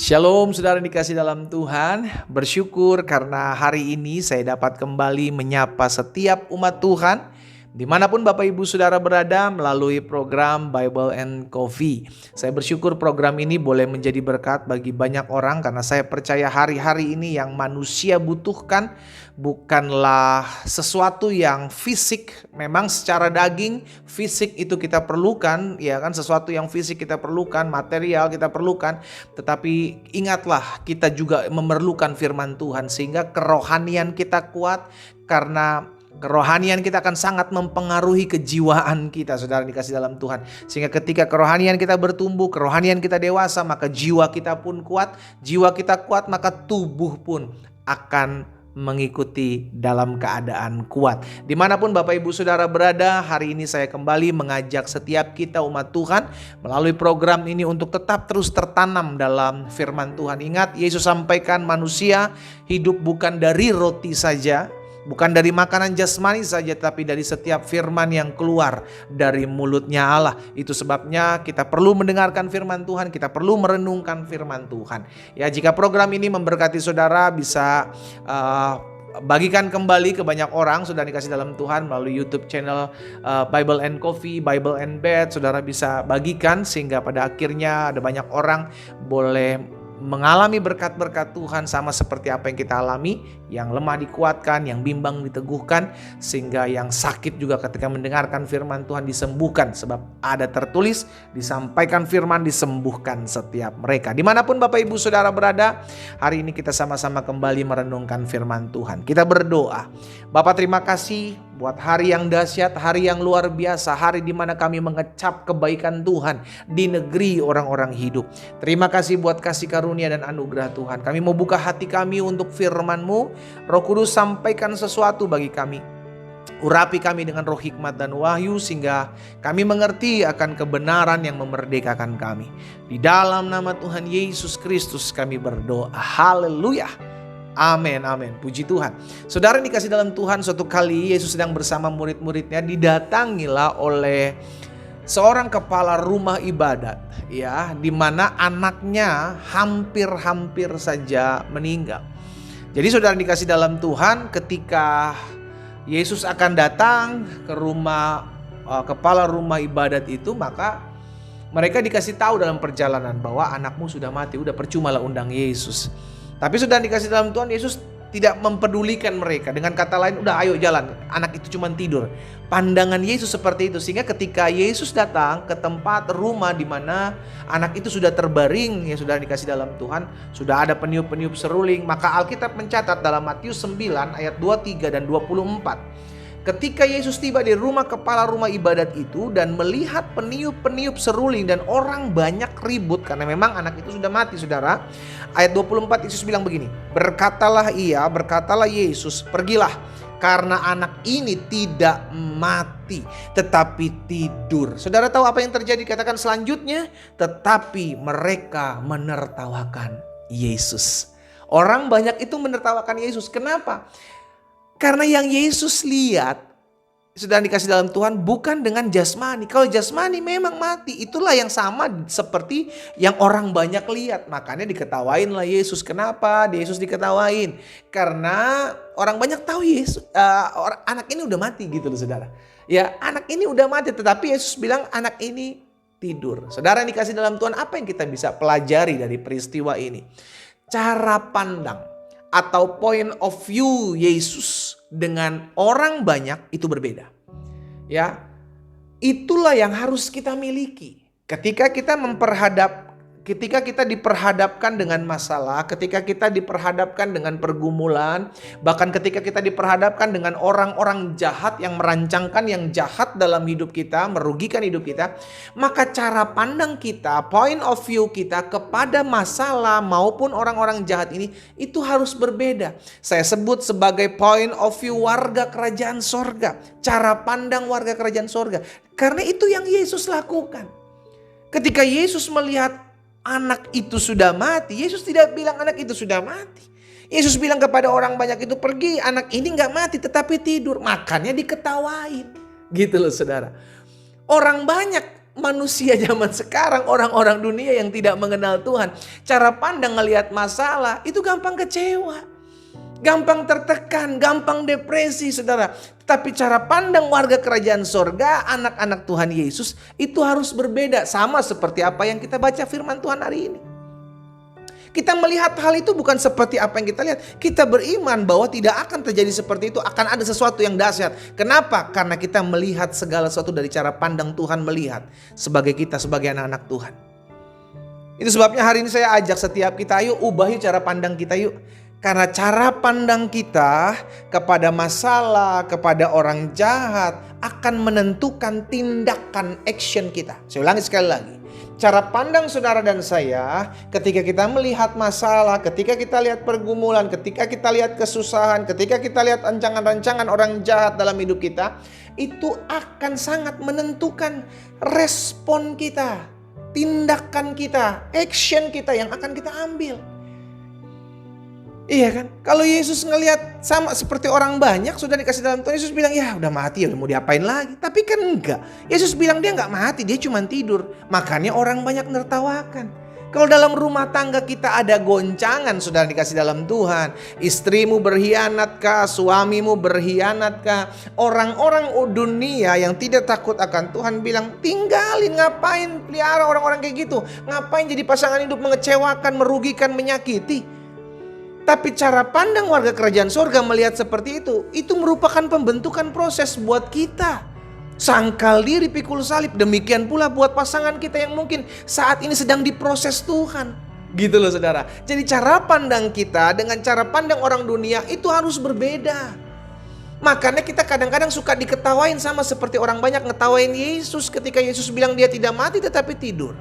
Shalom saudara yang dikasih dalam Tuhan. Bersyukur karena hari ini saya dapat kembali menyapa setiap umat Tuhan dimanapun Bapak Ibu Saudara berada melalui program Bible and Coffee. Saya bersyukur program ini boleh menjadi berkat bagi banyak orang karena saya percaya hari-hari ini yang manusia butuhkan bukanlah sesuatu yang fisik. Memang secara daging fisik itu kita perlukan, ya kan, sesuatu yang fisik kita perlukan, material kita perlukan, tetapi ingatlah kita juga memerlukan firman Tuhan sehingga kerohanian kita kuat, karena kerohanian kita akan sangat mempengaruhi kejiwaan kita, saudara dikasih dalam Tuhan. Sehingga ketika kerohanian kita bertumbuh, kerohanian kita dewasa, maka jiwa kita pun kuat. Jiwa kita kuat, maka tubuh pun akan mengikuti dalam keadaan kuat. Dimanapun Bapak Ibu Saudara berada, hari ini saya kembali mengajak setiap kita umat Tuhan melalui program ini untuk tetap terus tertanam dalam firman Tuhan. Ingat, Yesus sampaikan manusia hidup bukan dari roti saja, bukan dari makanan jasmani saja, tapi dari setiap firman yang keluar dari mulutnya Allah. Itu sebabnya kita perlu mendengarkan firman Tuhan, kita perlu merenungkan firman Tuhan. Ya, jika program ini memberkati saudara, bisa bagikan kembali ke banyak orang, saudara dikasih dalam Tuhan, melalui YouTube channel Bible and Coffee, Bible and Bed. Saudara bisa bagikan sehingga pada akhirnya ada banyak orang boleh mengalami berkat-berkat Tuhan sama seperti apa yang kita alami, yang lemah dikuatkan, yang bimbang diteguhkan, sehingga yang sakit juga ketika mendengarkan firman Tuhan disembuhkan. Sebab ada tertulis, disampaikan firman disembuhkan setiap mereka. Dimanapun Bapak Ibu Saudara berada, hari ini kita sama-sama kembali merenungkan firman Tuhan. Kita berdoa. Bapak, terima kasih buat hari yang dahsyat, hari yang luar biasa, hari di mana kami mengecap kebaikan Tuhan di negeri orang-orang hidup. Terima kasih buat kasih karunia dan anugerah Tuhan. Kami mau buka hati kami untuk firman-Mu. Roh Kudus, sampaikan sesuatu bagi kami. Urapi kami dengan roh hikmat dan wahyu sehingga kami mengerti akan kebenaran yang memerdekakan kami. Di dalam nama Tuhan Yesus Kristus kami berdoa. Haleluya. Amin, amin. Puji Tuhan. Saudara yang dikasih dalam Tuhan, suatu kali Yesus sedang bersama murid-muridnya, didatangilah oleh seorang kepala rumah ibadat, ya, di mana anaknya hampir saja meninggal. Jadi saudara dikasih dalam Tuhan, ketika Yesus akan datang ke rumah kepala rumah ibadat itu, maka mereka dikasih tahu dalam perjalanan bahwa anakmu sudah mati, udah percumalah undang Yesus. Tapi sudah dikasih dalam Tuhan, Yesus tidak mempedulikan mereka. Dengan kata lain, udah ayo jalan, anak itu cuma tidur. Pandangan Yesus seperti itu. Sehingga ketika Yesus datang ke tempat rumah di mana anak itu sudah terbaring, ya sudah dikasih dalam Tuhan, sudah ada peniup-peniup seruling. Maka Alkitab mencatat dalam Matius 9 ayat 23 dan 24. Ketika Yesus tiba di rumah kepala rumah ibadat itu dan melihat peniup-peniup seruling dan orang banyak ribut karena memang anak itu sudah mati, saudara. Ayat 24 Yesus bilang begini, berkatalah Yesus, pergilah karena anak ini tidak mati tetapi tidur. Saudara tahu apa yang terjadi? Katakan selanjutnya, tetapi mereka menertawakan Yesus. Orang banyak itu menertawakan Yesus. Kenapa? Karena yang Yesus lihat, sudah dikasih dalam Tuhan, bukan dengan jasmani. Kalau jasmani memang mati, itulah yang sama seperti yang orang banyak lihat. Makanya diketawain lah Yesus. Kenapa Yesus diketawain? Karena orang banyak tahu Yesus, anak ini udah mati gitu loh, saudara. Ya, anak ini udah mati, tetapi Yesus bilang anak ini tidur. Saudara yang dikasih dalam Tuhan, apa yang kita bisa pelajari dari peristiwa ini? Cara pandang atau point of view Yesus dengan orang banyak itu berbeda. Ya, itulah yang harus kita miliki. Ketika kita diperhadapkan dengan masalah, ketika kita diperhadapkan dengan pergumulan, bahkan ketika kita diperhadapkan dengan orang-orang jahat yang merancangkan yang jahat dalam hidup kita, merugikan hidup kita, maka cara pandang kita, point of view kita kepada masalah maupun orang-orang jahat ini, itu harus berbeda. Saya sebut sebagai point of view warga kerajaan sorga, cara pandang warga kerajaan sorga. Karena itu yang Yesus lakukan. Ketika Yesus melihat anak itu sudah mati, Yesus tidak bilang anak itu sudah mati. Yesus bilang kepada orang banyak itu, pergi, anak ini gak mati tetapi tidur. Makanya diketawain. Gitu loh, saudara. Orang banyak manusia zaman sekarang, orang-orang dunia yang tidak mengenal Tuhan, cara pandang ngelihat masalah itu gampang kecewa, gampang tertekan, gampang depresi, saudara. Tapi cara pandang warga kerajaan sorga, anak-anak Tuhan Yesus, itu harus berbeda. Sama seperti apa yang kita baca firman Tuhan hari ini. Kita melihat hal itu bukan seperti apa yang kita lihat. Kita beriman bahwa tidak akan terjadi seperti itu. Akan ada sesuatu yang dahsyat. Kenapa? Karena kita melihat segala sesuatu dari cara pandang Tuhan melihat. Sebagai kita, sebagai anak-anak Tuhan. Itu sebabnya hari ini saya ajak setiap kita, ayo ubah yuk cara pandang kita yuk. Karena cara pandang kita kepada masalah, kepada orang jahat akan menentukan tindakan action kita. Saya ulangi sekali lagi. Cara pandang saudara dan saya ketika kita melihat masalah, ketika kita lihat pergumulan, ketika kita lihat kesusahan, ketika kita lihat rancangan-rancangan orang jahat dalam hidup kita, itu akan sangat menentukan respon kita, tindakan kita, action kita yang akan kita ambil. Iya kan? Kalau Yesus ngelihat sama seperti orang banyak sudah dikasih dalam Tuhan, Yesus bilang ya udah mati ya, udah mau diapain lagi. Tapi kan enggak. Yesus bilang dia enggak mati, dia cuma tidur. Makanya orang banyak nertawakan. Kalau dalam rumah tangga kita ada goncangan sudah dikasih dalam Tuhan, istrimu berkhianatkah, suamimu berkhianatkah, orang-orang dunia yang tidak takut akan Tuhan bilang tinggalin, ngapain pelihara orang-orang kayak gitu, ngapain jadi pasangan hidup mengecewakan, merugikan, menyakiti. Tapi cara pandang warga kerajaan sorga melihat seperti itu merupakan pembentukan proses buat kita. Sangkal diri, pikul salib. Demikian pula buat pasangan kita yang mungkin saat ini sedang diproses Tuhan. Gitu loh saudara. Jadi cara pandang kita dengan cara pandang orang dunia itu harus berbeda. Makanya kita kadang-kadang suka diketawain sama seperti orang banyak ngetawain Yesus ketika Yesus bilang dia tidak mati tetapi tidur.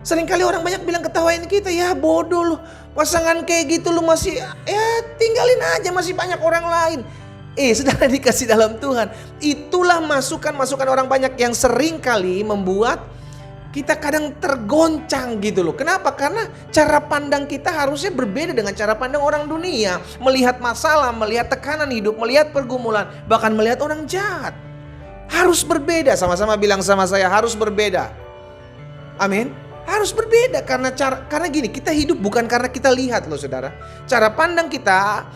Seringkali orang banyak bilang ketawain kita, ya bodoh lu, pasangan kayak gitu lu masih, ya tinggalin aja, masih banyak orang lain. Saudara dikasih dalam Tuhan, itulah masukan-masukan orang banyak yang seringkali membuat kita kadang tergoncang gitu loh. Kenapa? Karena cara pandang kita harusnya berbeda dengan cara pandang orang dunia. Melihat masalah, melihat tekanan hidup, melihat pergumulan, bahkan melihat orang jahat. Harus berbeda, sama-sama bilang sama saya, harus berbeda. Amin. Harus berbeda karena gini, kita hidup bukan karena kita lihat loh saudara. Cara pandang kita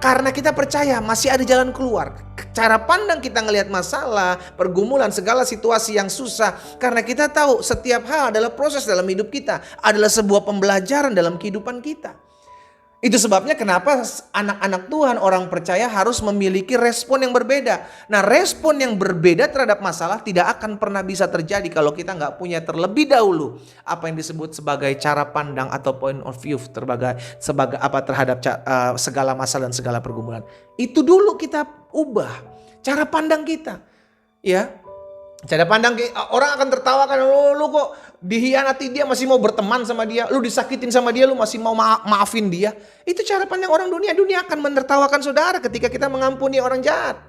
karena kita percaya masih ada jalan keluar. Cara pandang kita ngelihat masalah, pergumulan, segala situasi yang susah, karena kita tahu setiap hal adalah proses dalam hidup kita, adalah sebuah pembelajaran dalam kehidupan kita. Itu sebabnya kenapa anak-anak Tuhan, orang percaya harus memiliki respon yang berbeda. Nah, respon yang berbeda terhadap masalah tidak akan pernah bisa terjadi kalau kita nggak punya terlebih dahulu apa yang disebut sebagai cara pandang atau point of view sebagai apa terhadap segala masalah dan segala pergumulan. Itu dulu kita ubah cara pandang kita, ya. Cara pandang orang akan tertawakan, lu kok dihianati dia masih mau berteman sama dia, lu disakitin sama dia lu masih mau maafin dia. Itu cara pandang orang dunia. Dunia akan menertawakan saudara ketika kita mengampuni orang jahat.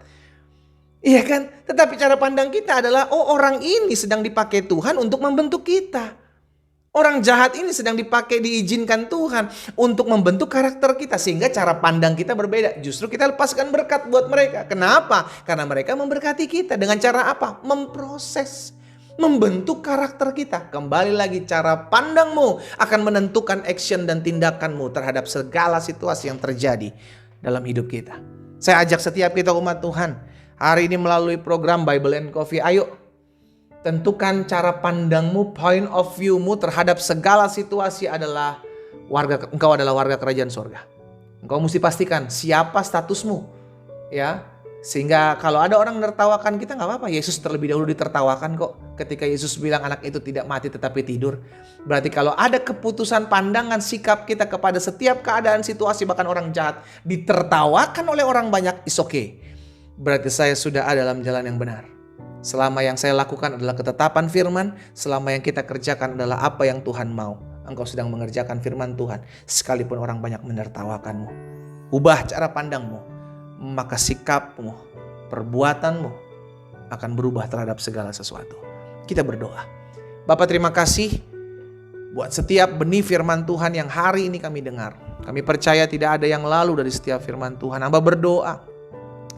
Iya kan? Tetapi cara pandang kita adalah orang ini sedang dipakai Tuhan untuk membentuk kita. Orang jahat ini sedang dipakai, diizinkan Tuhan untuk membentuk karakter kita. Sehingga cara pandang kita berbeda. Justru kita lepaskan berkat buat mereka. Kenapa? Karena mereka memberkati kita. Dengan cara apa? Memproses. Membentuk karakter kita. Kembali lagi, cara pandangmu akan menentukan action dan tindakanmu terhadap segala situasi yang terjadi dalam hidup kita. Saya ajak setiap kita umat Tuhan hari ini melalui program Bible and Coffee. Ayo, tentukan cara pandangmu, point of view-mu terhadap segala situasi adalah engkau adalah warga kerajaan sorga. Engkau mesti pastikan siapa statusmu, ya. Sehingga kalau ada orang menertawakan kita, gak apa-apa. Yesus terlebih dahulu ditertawakan kok. Ketika Yesus bilang anak itu tidak mati tetapi tidur. Berarti kalau ada keputusan, pandangan, sikap kita kepada setiap keadaan, situasi, bahkan orang jahat ditertawakan oleh orang banyak, is okay. Berarti saya sudah ada dalam jalan yang benar. Selama yang saya lakukan adalah ketetapan firman, selama yang kita kerjakan adalah apa yang Tuhan mau. Engkau sedang mengerjakan firman Tuhan, sekalipun orang banyak menertawakanmu. Ubah cara pandangmu, maka sikapmu, perbuatanmu akan berubah terhadap segala sesuatu. Kita berdoa. Bapa, terima kasih buat setiap benih firman Tuhan yang hari ini kami dengar. Kami percaya tidak ada yang lalu dari setiap firman Tuhan. Hamba berdoa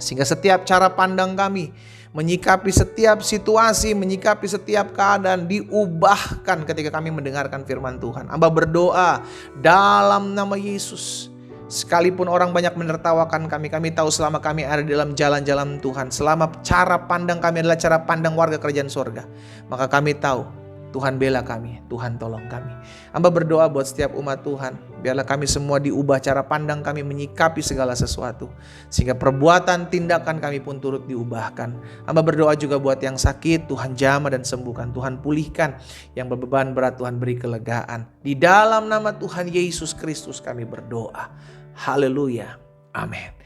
Sehingga setiap cara pandang kami menyikapi setiap situasi, menyikapi setiap keadaan diubahkan ketika kami mendengarkan firman Tuhan. Hamba berdoa dalam nama Yesus. Sekalipun orang banyak menertawakan kami, kami tahu selama kami ada dalam jalan-jalan Tuhan, selama cara pandang kami adalah cara pandang warga kerajaan sorga, maka kami tahu Tuhan bela kami, Tuhan tolong kami. Hamba berdoa buat setiap umat Tuhan, biarlah kami semua diubah cara pandang kami menyikapi segala sesuatu, sehingga perbuatan tindakan kami pun turut diubahkan. Hamba berdoa juga buat yang sakit, Tuhan jamah dan sembuhkan, Tuhan pulihkan. Yang berbeban berat, Tuhan beri kelegaan. Di dalam nama Tuhan Yesus Kristus kami berdoa. Haleluya. Amin.